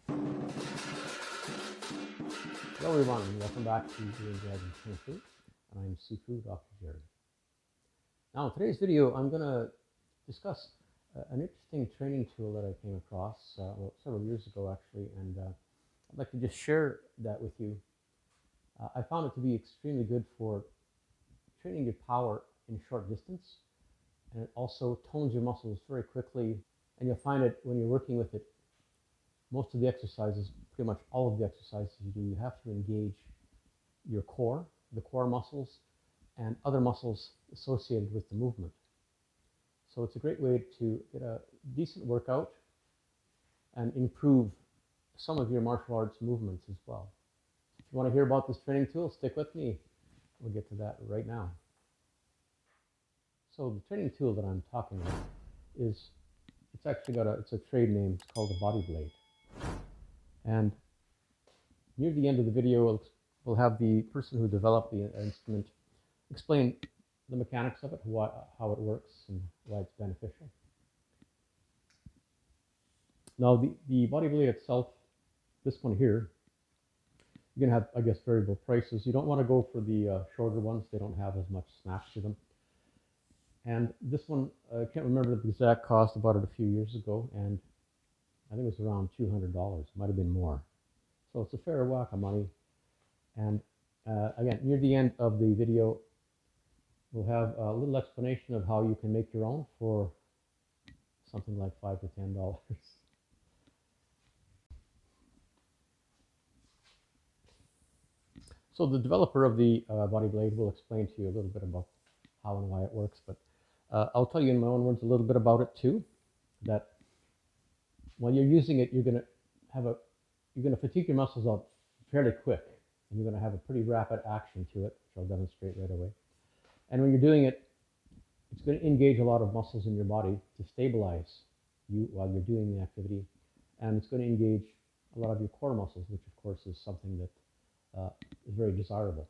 Hello everyone, and welcome back to Doing Dragon Kung Fu, and I'm Sifu Dr. Jerry. Now in today's video, I'm going to discuss an interesting training tool that I came across several years ago actually, and I'd like to just share that with you. I found it to be extremely good for training your power in short distance, and it also tones your muscles very quickly, and you'll find it when you're working with it. Most of the exercises, pretty much all of the exercises you do, you have to engage your core, the core muscles, and other muscles associated with the movement. So it's a great way to get a decent workout and improve some of your martial arts movements as well. If you want to hear about this training tool, stick with me. We'll get to that right now. So the training tool that I'm talking about is, it's actually got it's a trade name. It's called the bodyblade. And near the end of the video, we'll have the person who developed the instrument explain the mechanics of it, how it works, and why it's beneficial. Now, the body blade itself, this one here, you're going to have, I guess, variable prices. You don't want to go for the shorter ones. They don't have as much snap to them. And this one, I can't remember the exact cost. I bought it a few years ago, and I think it was around $200. Might have been more. So it's a fair whack of money. And again, near the end of the video, we'll have a little explanation of how you can make your own for something like $5 to $10. So the developer of the bodyblade will explain to you a little bit about how and why it works, but I'll tell you in my own words a little bit about it too. That while you're using it, you're going to fatigue your muscles out fairly quick, and you're going to have a pretty rapid action to it, which I'll demonstrate right away. And when you're doing it, it's going to engage a lot of muscles in your body to stabilize you while you're doing the activity, and it's going to engage a lot of your core muscles, which of course is something that is very desirable.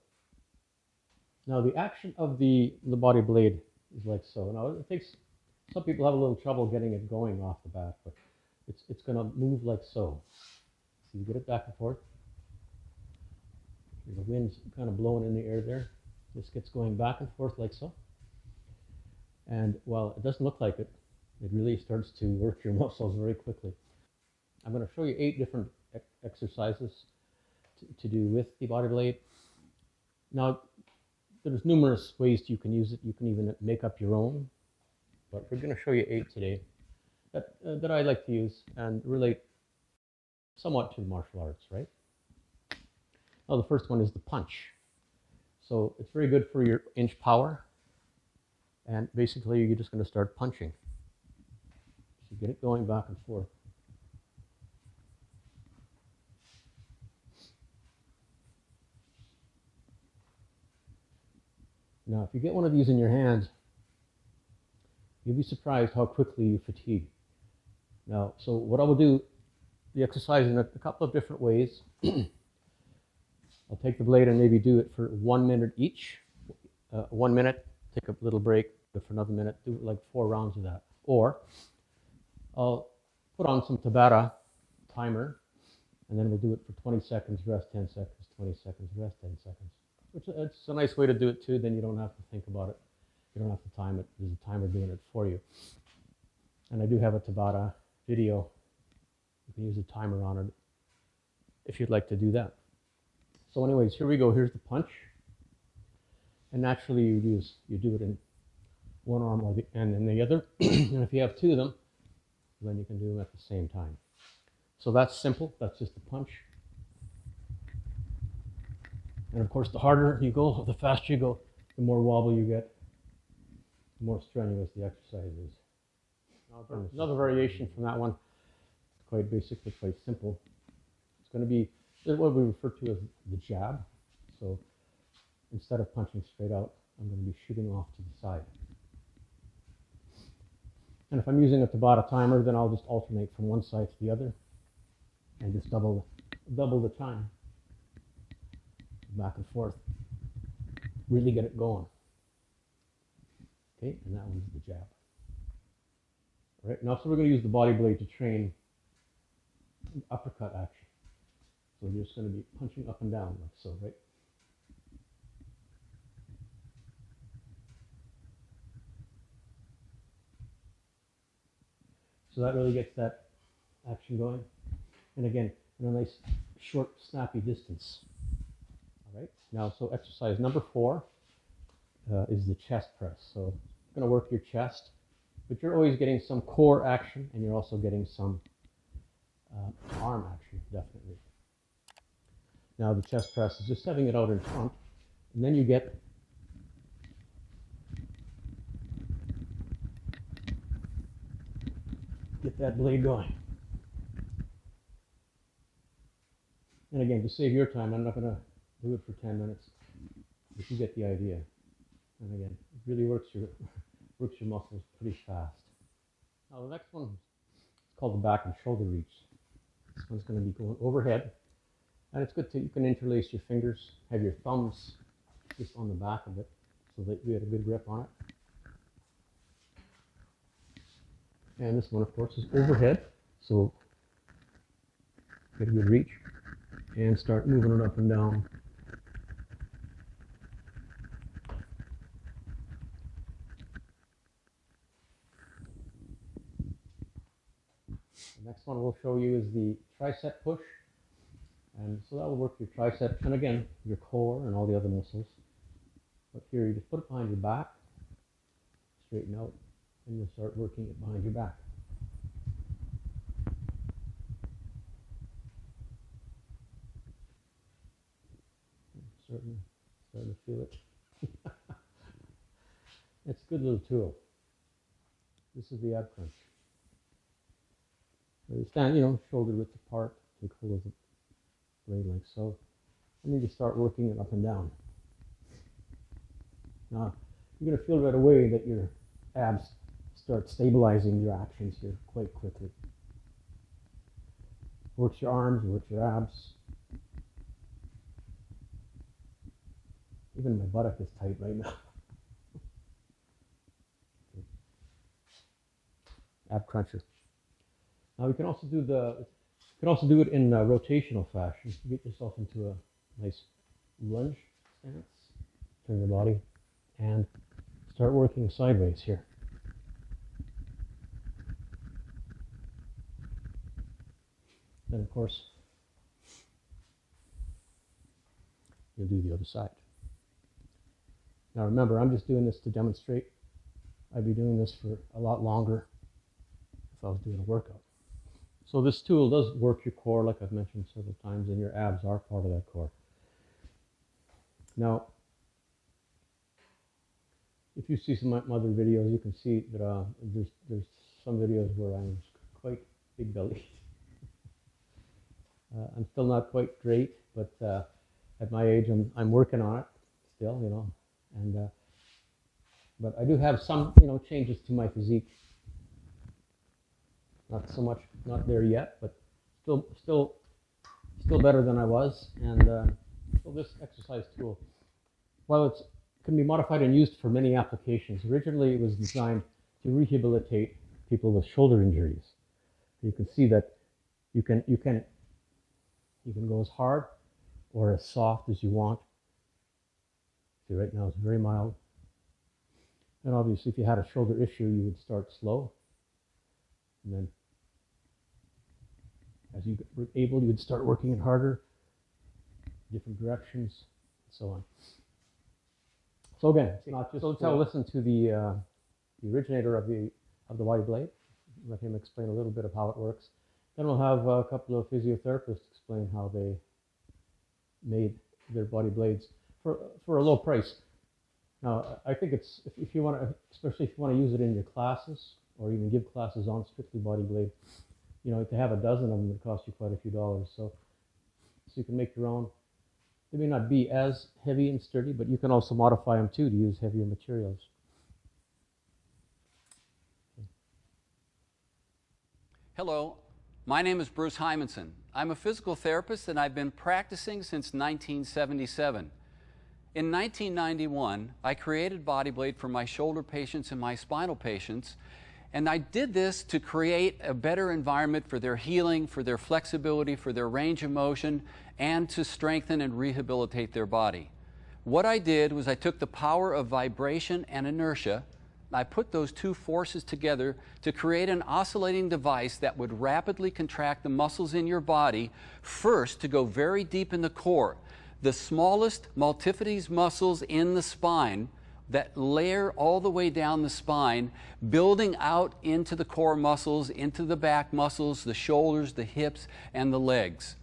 Now, the action of the body blade is like so. Now, it takes, some people have a little trouble getting it going off the bat, but it's going to move like so. So you get it back and forth. The wind's kind of blowing in the air there. This gets going back and forth like so. And while it doesn't look like it, it really starts to work your muscles very quickly. I'm going to show you 8 different exercises to do with the body blade. Now, there's numerous ways you can use it. You can even make up your own, but we're going to show you 8 today that I like to use and relate somewhat to the martial arts, right? Now, the first one is the punch. So it's very good for your inch power, and basically you're just going to start punching. So get it going back and forth. Now, if you get one of these in your hands, you'll be surprised how quickly you fatigue. Now, so what I will do, the exercise in a couple of different ways. I'll take the blade and maybe do it for 1 minute each. 1 minute, take a little break, do it for another minute, do like 4 rounds of that. Or I'll put on some Tabata timer, and then we'll do it for 20 seconds, rest 10 seconds, 20 seconds, rest 10 seconds. Which it's a nice way to do it too, then you don't have to think about it. You don't have to time it. There's a timer doing it for you. And I do have a Tabata video. You can use a timer on it if you'd like to do that. So anyways, here we go. Here's the punch. And naturally you do it in one arm and then the other. And if you have 2 of them, then you can do them at the same time. So that's simple. That's just a punch. And of course, the harder you go, the faster you go, the more wobble you get, the more strenuous the exercise is. Another variation from that one, it's quite basically quite simple. It's going to be what we refer to as the jab. So instead of punching straight out, I'm going to be shooting off to the side. And if I'm using a Tabata timer, then I'll just alternate from one side to the other and just double the time. Back and forth. Really get it going. Okay, and that one's the jab. All right, now so we're going to use the body blade to train uppercut action. So you're just going to be punching up and down like so, right? So that really gets that action going. And again, in a nice short, snappy distance. All right. Now, so exercise number 4 is the chest press. So you're going to work your chest, but you're always getting some core action, and you're also getting some arm action, definitely. Now the chest press is just having it out in front, and then you get that blade going. And again, to save your time, I'm not going to do it for 10 minutes, but you get the idea. And again, it really works your muscles pretty fast. Now the next one is called the back and shoulder reach. This one's going to be going overhead, and it's good to, you can interlace your fingers, have your thumbs just on the back of it so that you get a good grip on it. And this one, of course, is overhead, so get a good reach and start moving it up and down. The next one we'll show you is the tricep push, and so that will work your triceps and again your core and all the other muscles. But here you just put it behind your back, straighten out, and you'll start working it behind your back. Starting to feel it. It's a good little tool. This is the ab crunch. So you stand, shoulder width apart, take hold of the blade like so, and then you start working it up and down. Now, you're going to feel right away that your abs start stabilizing your actions here quite quickly. Works your arms, works your abs. Even my buttock is tight right now. Ab cruncher. Now we can also do it in rotational fashion. Get yourself into a nice lunge stance. Turn your body and start working sideways here. Then of course you'll do the other side. Now remember, I'm just doing this to demonstrate. I'd be doing this for a lot longer if I was doing a workout. So this tool does work your core, like I've mentioned several times, and your abs are part of that core. Now, if you see some of my other videos, you can see that there's some videos where I'm quite big bellied. I'm still not quite great, but at my age, I'm working on it still, and but I do have some, changes to my physique. Not so much, not there yet, but still better than I was. And so this exercise tool, while it can be modified and used for many applications, originally it was designed to rehabilitate people with shoulder injuries. You can see that you can go as hard or as soft as you want. See, right now it's very mild. And obviously, if you had a shoulder issue, you would start slow. And then as you were able, you would start working it harder, different directions, and so on. So again, it's not just. So let's have a listen to the originator of the bodyblade. Let him explain a little bit of how it works. Then we'll have a couple of physiotherapists explain how they made their body blades for a low price. Now, I think it's if you want to, especially if you want to use it in your classes or even give classes on strictly bodyblade, to have a dozen of them would cost you quite a few dollars. So you can make your own. They may not be as heavy and sturdy, but you can also modify them too to use heavier materials. Hello, my name is Bruce Hymanson. I'm a physical therapist and I've been practicing since 1977. In 1991, I created bodyblade for my shoulder patients and my spinal patients, And I did this to create a better environment for their healing, for their flexibility, for their range of motion, and to strengthen and rehabilitate their body. What I did was I took the power of vibration and inertia, I put those two forces together to create an oscillating device that would rapidly contract the muscles in your body, first to go very deep in the core. The smallest multifidus muscles in the spine that layer all the way down the spine, building out into the core muscles, into the back muscles, the shoulders, the hips, and the legs.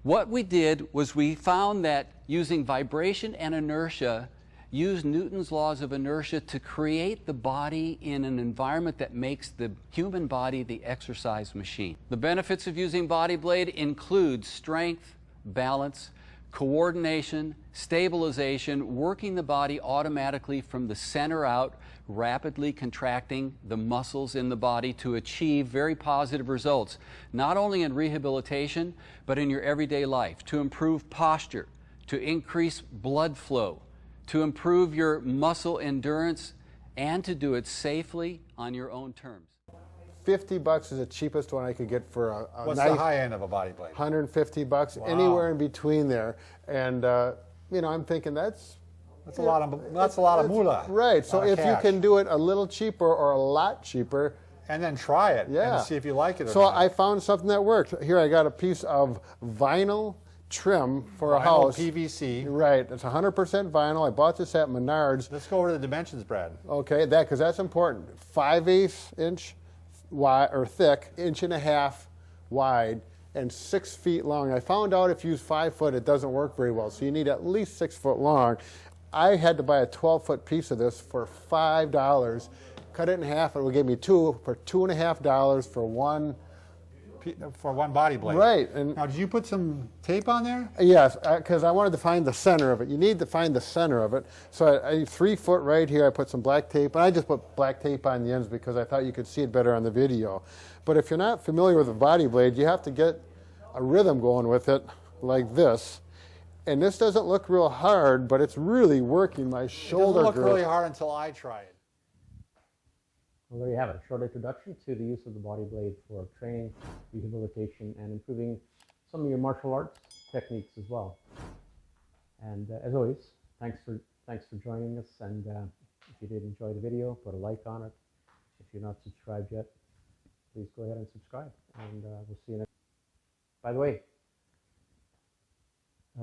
What we did was we found that using vibration and inertia, use Newton's laws of inertia to create the body in an environment that makes the human body the exercise machine. The benefits of using bodyblade include strength, balance, coordination, stabilization, working the body automatically from the center out, rapidly contracting the muscles in the body to achieve very positive results, not only in rehabilitation, but in your everyday life, to improve posture, to increase blood flow, to improve your muscle endurance, and to do it safely on your own terms. $50 is the cheapest one I could get for a What's nice the high end of a body blade? $150, Wow. anywhere in between there. And you know, I'm thinking that's a lot of moolah. Right. So if you can do it a little cheaper or a lot cheaper, and then try it yeah, and see if you like it or so not. I found something that worked. Here I got a piece of vinyl trim for a house. PVC. Right. It's 100% vinyl. I bought this at Menards. Let's go over the dimensions, Brad. Okay, because that's important. 5/8 inch wide or thick, 1.5 inch wide, and 6 feet long. I found out if you use 5 foot, it doesn't work very well. So you need at least 6 foot long. I had to buy a 12-foot piece of this for $5. Cut it in half, and it gave me two for $2.50 for one body blade. Right. And now, did you put some tape on there? yes, because I wanted to find the center of it. You need to find the center of it. So I 3 foot right here, I put some black tape, and I just put black tape on the ends because I thought you could see it better on the video. But if you're not familiar with a body blade, you have to get a rhythm going with it like this. And this doesn't look real hard, but it's really working my shoulder It doesn't look growth. really hard until I try it. Well, there you have it, a short introduction to the use of the body blade for training, rehabilitation, and improving some of your martial arts techniques as well. And as always, thanks for joining us. And if you did enjoy the video, put a like on it. If you're not subscribed yet, please go ahead and subscribe. And we'll see you next. By the way,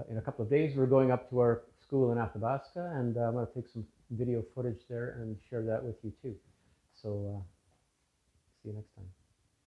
in a couple of days, we're going up to our school in Athabasca, and I'm going to take some video footage there and share that with you too. So see you next time.